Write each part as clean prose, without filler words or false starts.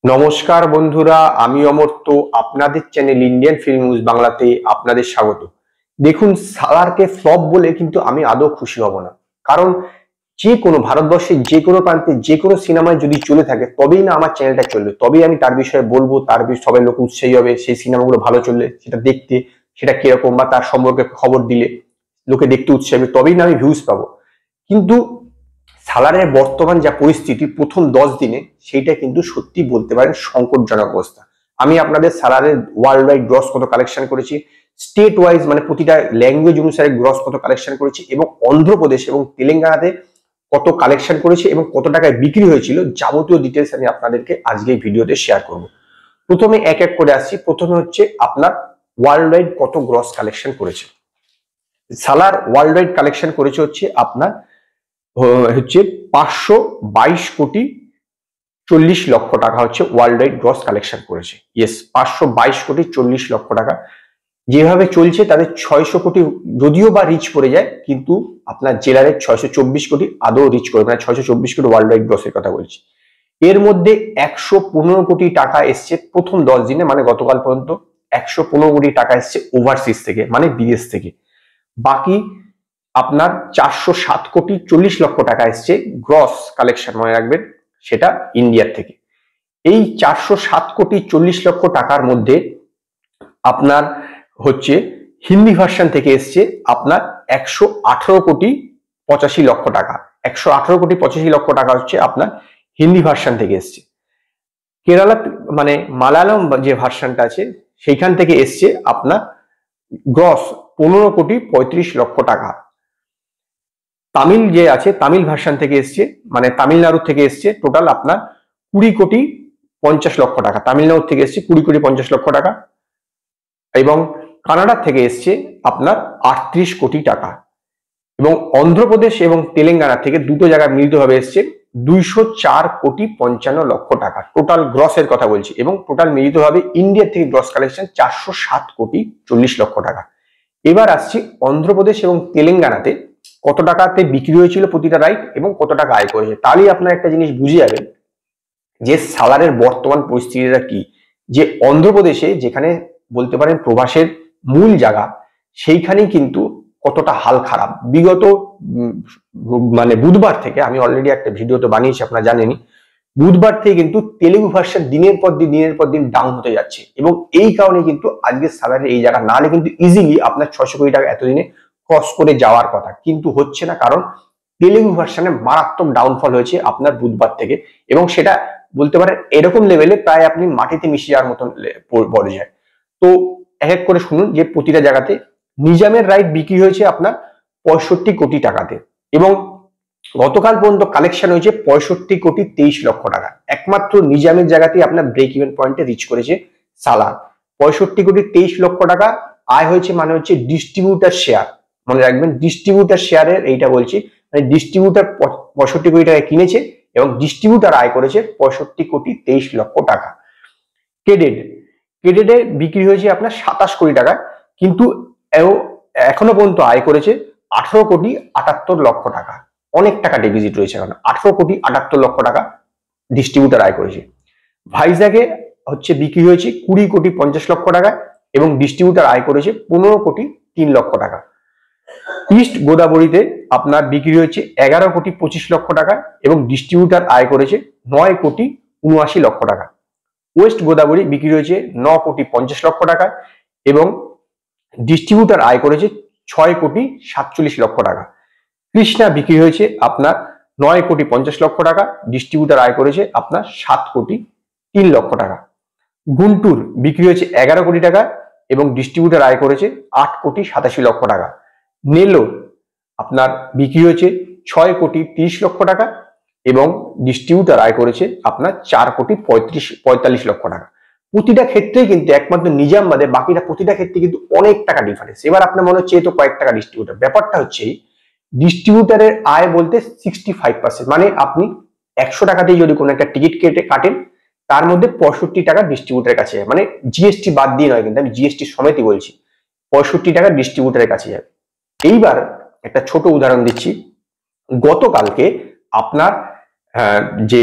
নমস্কার বন্ধুরা, আমি অমর্ত্য। আপনাদের চ্যানেল ইন্ডিয়ান ফিল্ম নিউজ বাংলাতে আপনাদের স্বাগত। দেখুন, সালারকে ফ্লপ বলে কিন্তু আমি আদৌ খুশি হব না। কারণ যে কোনো ভারতবর্ষের যে কোনো প্রান্তে যে কোনো সিনেমায় যদি চলে থাকে তবেই না আমার চ্যানেলটা চলবে, তবেই আমি তার বিষয়ে বলবো, তার বিষয়ে সবাই লোক উৎসাহী হবে সেই সিনেমাগুলো ভালো চললে সেটা দেখতে, সেটা কিরকম বা তার সম্পর্কে খবর দিলে লোকে দেখতে উৎসাহী হবে, তবেই না আমি ভিউজ পাবো। কিন্তু সালারের বর্তমান যা পরিস্থিতি প্রথম 10 দিনে, সেইটা কিন্তু সত্যি বলতে পারেন সংকটজনক অবস্থা। আমি আপনাদের সালারের ওয়ার্ল্ড ওয়াইড গ্রস কত কালেকশন করেছি, স্টেট ওয়াইজ মানে প্রতিটা ল্যাঙ্গুয়েজ অনুসারে গ্রস কত কালেকশন করেছি, এবং অন্ধ্রপ্রদেশ এবং তেলেঙ্গানাতে কত কালেকশন করেছি এবং কত টাকায় বিক্রি হয়েছিল, যাবতীয় ডিটেলস আমি আপনাদেরকে আজকে এই ভিডিওতে শেয়ার করব। প্রথমে এক এক করে আসছি। প্রথমে হচ্ছে আপনার ওয়ার্ল্ড ওয়াইড কত গ্রস কালেকশন করেছে। সালার ওয়ার্ল্ড ওয়াইড কালেকশন করেছে হচ্ছে আপনার 522 কোটি 40 লক্ষ টাকা হচ্ছে ওয়ার্ল্ড ওয়াইড গ্রস কালেকশন করেছে। ইয়েস, 522 কোটি 40 লক্ষ টাকা। যেভাবে চলছে তাদের 600 কোটি যদিও বা রিচ করে যায়, কিন্তু আপনার জেলারের 624 কোটি আদৌ রিচ করে, মানে 624 কোটি ওয়ার্ল্ড ওয়াইড গ্রসের কথা বলছি। এর মধ্যে 115 কোটি টাকা এসছে প্রথম 10 দিনে, মানে গতকাল পর্যন্ত 115 কোটি টাকা এসছে ওভারসিজ থেকে, মানে বিদেশ থেকে। বাকি আপনার 407 কোটি 40 লক্ষ টাকা এসছে গ্রস কালেকশন, মনে রাখবেন, সেটা ইন্ডিয়ার থেকে। এই 407 কোটি 40 লক্ষ টাকার মধ্যে আপনার হচ্ছে হিন্দি ভার্সন থেকে এসছে আপনার 118 কোটি 85 লক্ষ টাকা। 118 কোটি 85 লক্ষ টাকা হচ্ছে আপনার হিন্দি ভার্সন থেকে এসছে। কেরালা মানে মালায়ালাম যে ভার্সনটা আছে সেইখান থেকে এসছে আপনার গ্রস 15 কোটি 35 লক্ষ টাকা। তামিল যে আছে তামিল ভার্সন থেকে এসছে, মানে তামিলনাড়ু থেকে এসছে টোটাল আপনার 20 কোটি 50 লক্ষ টাকা। তামিলনাড়ু থেকে এসছে 20 কোটি 50 লক্ষ টাকা। এবং কানাডা থেকে এসছে আপনার 38 কোটি টাকা। এবং অন্ধ্রপ্রদেশ এবং তেলেঙ্গানা থেকে দুটো জায়গায় মিলিতভাবে এসছে 204 কোটি 55 লক্ষ টাকা। টোটাল গ্রসের কথা বলছি। এবং টোটাল মিলিতভাবে ইন্ডিয়া থেকে গ্রস কালেকশন 407 কোটি 40 লক্ষ টাকা। এবার আসছি অন্ধ্রপ্রদেশ এবং তেলেঙ্গানাতে কত টাকাতে বিক্রি হয়েছিল প্রতিটা রাইট এবং কত টাকা আয় করেছে। তাহলেই আপনার একটা জিনিস বুঝে যাবেন যে সালারের বর্তমান পরিস্থিতিটা কি। যে অন্ধ্রপ্রদেশে, যেখানে বলতে পারেন প্রবাসের মূল জায়গা, সেইখানেই কিন্তু কতটা হাল খারাপ। বিগত মানে বুধবার থেকে, আমি অলরেডি একটা ভিডিও তো বানিয়েছি আপনারা জানেনই, বুধবার থেকে কিন্তু তেলেগু ভার্সন দিনের পর দিন ডাউন হতে যাচ্ছে। এবং এই কারণে কিন্তু আজকে সালারের এই জায়গা, না হলে কিন্তু ইজিলি আপনার 600 কোটি টাকা এতদিনে ক্রস করে যাওয়ার কথা, কিন্তু হচ্ছে না। কারণ তেলেগু ভার্সনে মারাত্মক ডাউনফল হয়েছে আপনার বুধবার থেকে, এবং সেটা বলতে পারেন এরকম লেভেলে প্রায় আপনি মাটিতে মিশে যাওয়ার মতন পর্যায়ে। তো এক এক করে শুনুন যে প্রতিটা জায়গাতে নিজামের রাইট বিক্রি হয়েছে আপনার 65 কোটি টাকাতে, এবং গতকাল পর্যন্ত কালেকশন হয়েছে 65 কোটি 23 লক্ষ টাকা। একমাত্র নিজামের জায়গাতেই আপনার ব্রেক ইভেন পয়েন্টে রিচ করেছে সালার। 65 কোটি 23 লক্ষ টাকা আয় হয়েছে, মানে হচ্ছে ডিস্ট্রিবিউটার শেয়ার। মনে রাখবেন, ডিস্ট্রিবিউটার শেয়ারের এইটা বলছি, মানে ডিস্ট্রিবিউটার 65 কোটি টাকা কিনেছে এবং ডিস্ট্রিবিউটার আয় করেছে 65 কোটি 23 লক্ষ টাকা। ক্রেডিটে বিক্রি হয়েছে আপনার 27 কোটি টাকা, কিন্তু এখনো পর্যন্ত আয় করেছে 18 কোটি 78 লক্ষ টাকা। অনেক টাকা ডেফিসিট রয়েছে, কারণ 18 কোটি 78 লক্ষ টাকা ডিস্ট্রিবিউটার আয় করেছে। ভাইজ্যাগে হচ্ছে বিক্রি হয়েছে 20 কোটি 50 লক্ষ টাকা এবং ডিস্ট্রিবিউটার আয় করেছে 15 কোটি 3 লক্ষ টাকা। ইস্ট গোদাবরীতে আপনার বিক্রি হয়েছে 11 কোটি 25 লক্ষ টাকা এবং ডিস্ট্রিবিউটার আয় করেছে 9 কোটি 79 লক্ষ টাকা। ওয়েস্ট গোদাবরী বিক্রি হয়েছে 9 কোটি 50 লক্ষ টাকা এবং ডিস্ট্রিবিউটার আয় করেছে 6 কোটি 47 লক্ষ টাকা। কৃষ্ণা বিক্রি হয়েছে আপনার 9 কোটি 50 লক্ষ টাকা, ডিস্ট্রিবিউটার আয় করেছে আপনার 7 কোটি 3 লক্ষ টাকা। গুন্টুর বিক্রি হয়েছে 11 কোটি টাকা এবং ডিস্ট্রিবিউটার আয় করেছে 8 কোটি 87 লক্ষ টাকা। নেলোর আপনার বিক্রি হয়েছে 6 কোটি 30 লক্ষ টাকা এবং ডিস্ট্রিবিউটার আয় করেছে আপনার 4 কোটি 45 লক্ষ টাকা। প্রতিটা ক্ষেত্রেই কিন্তু একমাত্র নিজাম বাদে বাকিটা প্রতিটা ক্ষেত্রে কিন্তু অনেক টাকা ডিফারেন্স। এবার আপনার মনে হচ্ছে তো কয়েক টাকা ডিস্ট্রিবিউটার, ব্যাপারটা হচ্ছে ডিস্ট্রিবিউটারের আয় বলতে 65%, মানে আপনি 100 টাকা দিয়ে যদি কোনো একটা টিকিট কাটেন তার মধ্যে 65 টাকা ডিস্ট্রিবিউটারের কাছে যাবে, মানে জিএসটি বাদ দিয়ে নয়, কিন্তু আমি জিএসটি সমেতই বলছি, 65 টাকা ডিস্ট্রিবিউটারের কাছে যাবে। এইবার একটা ছোট উদাহরণ দিচ্ছি। গতকালকে আপনার যে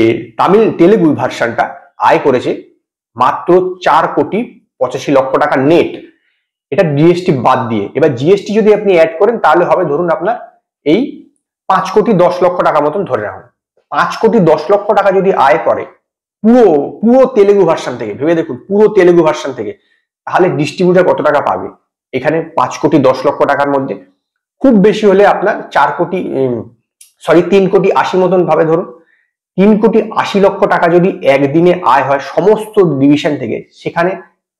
তেলেগু ভার্সনটা আয় করেছে মাত্র 4,85,00,000 টাকা নেট, এটা জিএসটি বাদ দিয়ে। এবার জিএসটি যদি আপনি অ্যাড করেন তাহলে হবে ধরুন আপনার এই 5,10,00,000 টাকা মতন ধরে রাখুন। 5,10,00,000 টাকা যদি আয় করে পুরো পুরো তেলেগু ভার্সন থেকে, ভেবে দেখুন পুরো তেলেগু ভার্সন থেকে, তাহলে ডিস্ট্রিবিউটার কত টাকা পাবে? এখানে 5,10,00,000 টাকার মধ্যে খুব বেশি হলে আপনার 3,80,00,000 মতন ভাবে ধরুন। 3,80,00,000 টাকা যদি একদিনে আয় হয় সমস্ত ডিভিশন থেকে, সেখানে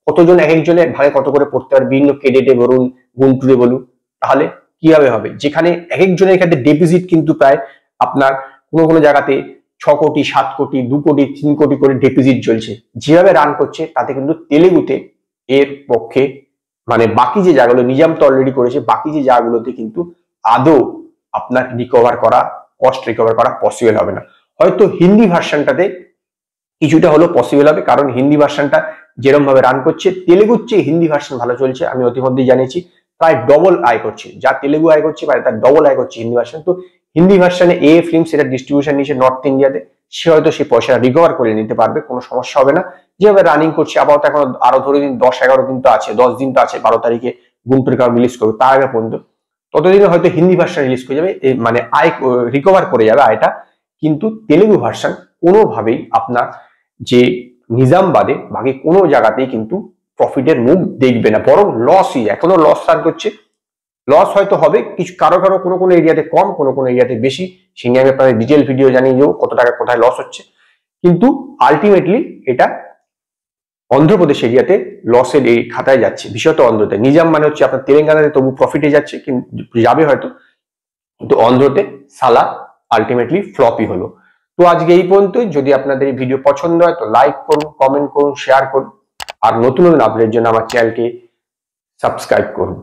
কতজন এক একজনের ভাগে কত করে পড়তে পারে বিভিন্ন ক্রেডিটে বলুন, গুন্টুরে বলুন, তাহলে কিভাবে হবে? যেখানে এক একজনের ক্ষেত্রে ডেপিজিট কিন্তু প্রায় আপনার কোনো কোনো জায়গাতে 6 কোটি, 7 কোটি, 2 কোটি, 3 কোটি করে ডেপিজিট চলছে, যেভাবে রান করছে তাতে কিন্তু তেলেগুতে এর পক্ষে মানে বাকি যে জায়গাগুলো নিজাম তো অলরেডি করেছে, বাকি যে জায়গাগুলোতে কিন্তু আদৌ আপনার রিকভার করা, কস্ট রিকভার করা পসিবল হবে না। হয়তো হিন্দি ভার্সনটাতে কিছুটা হলো পসিবল হবে, কারণ হিন্দি ভার্সনটা যেরকম ভাবে রান করছে, তেলেগুর চেয়ে হিন্দি ভার্সন ভালো চলছে। আমি অতিমধ্যেই জানিয়েছি প্রায় ডবল আয় করছে, যা তেলেগু আয় করছে প্রায় তার ডবল আয় করছে হিন্দি ভার্সন। তো হিন্দি ভার্সনে এ ফিল্ম সেটা ডিস্ট্রিবিউশন নিচ্ছে নর্থ ইন্ডিয়াতে, সে হয়তো সেই পয়সা রিকভার করে নিতে পারবে, কোনো সমস্যা হবে না। যেভাবে রানিং করছে আপাতত এখন আরো ধরে দিন 10-11 দিন তো আছে, 10 দিন তো আছে, 12 তারিখে গুন্টুর কারণ রিলিজ করবে, তার আগে পর্যন্ত ততদিনে হয়তো হিন্দি ভার্সন রিলিজ করে যাবে, মানে আয় রিকভার করে যাবে আয়টা। কিন্তু তেলেগু ভার্সন কোনোভাবেই আপনার যে নিজাম বাদে বাকি কোনো জায়গাতেই কিন্তু প্রফিটের মুখ দেখবে না, বরং লসই, এখনো লস রান করছে। লস হয়তো হবে কিছু, কারো কারো কোনো কোনো এরিয়াতে কম, কোনো কোনো এরিয়াতে বেশি, সেই নিয়ে আমি আপনাদের ডিটেল ভিডিও জানিয়ে দেবো কত টাকা কোথায় লস হচ্ছে। কিন্তু আলটিমেটলি এটা অন্ধ্রপ্রদেশ এরিয়াতে লসের এই খাতায় যাচ্ছে, বিশেষত অন্ধ্রতে। নিজাম মানে হচ্ছে আপনার তেলেঙ্গানাতে তবু প্রফিটে যাচ্ছে, কিন্তু যাবে হয়তো, কিন্তু অন্ধ্রতে সালা আলটিমেটলি ফ্লপই হলো। তো আজকে এই পর্যন্তই। যদি আপনাদের এই ভিডিও পছন্দ হয় তো লাইক করুন, কমেন্ট করুন, শেয়ার করুন, আর নতুন নতুন আপডেটের জন্য আমার চ্যানেলকে সাবস্ক্রাইব করুন।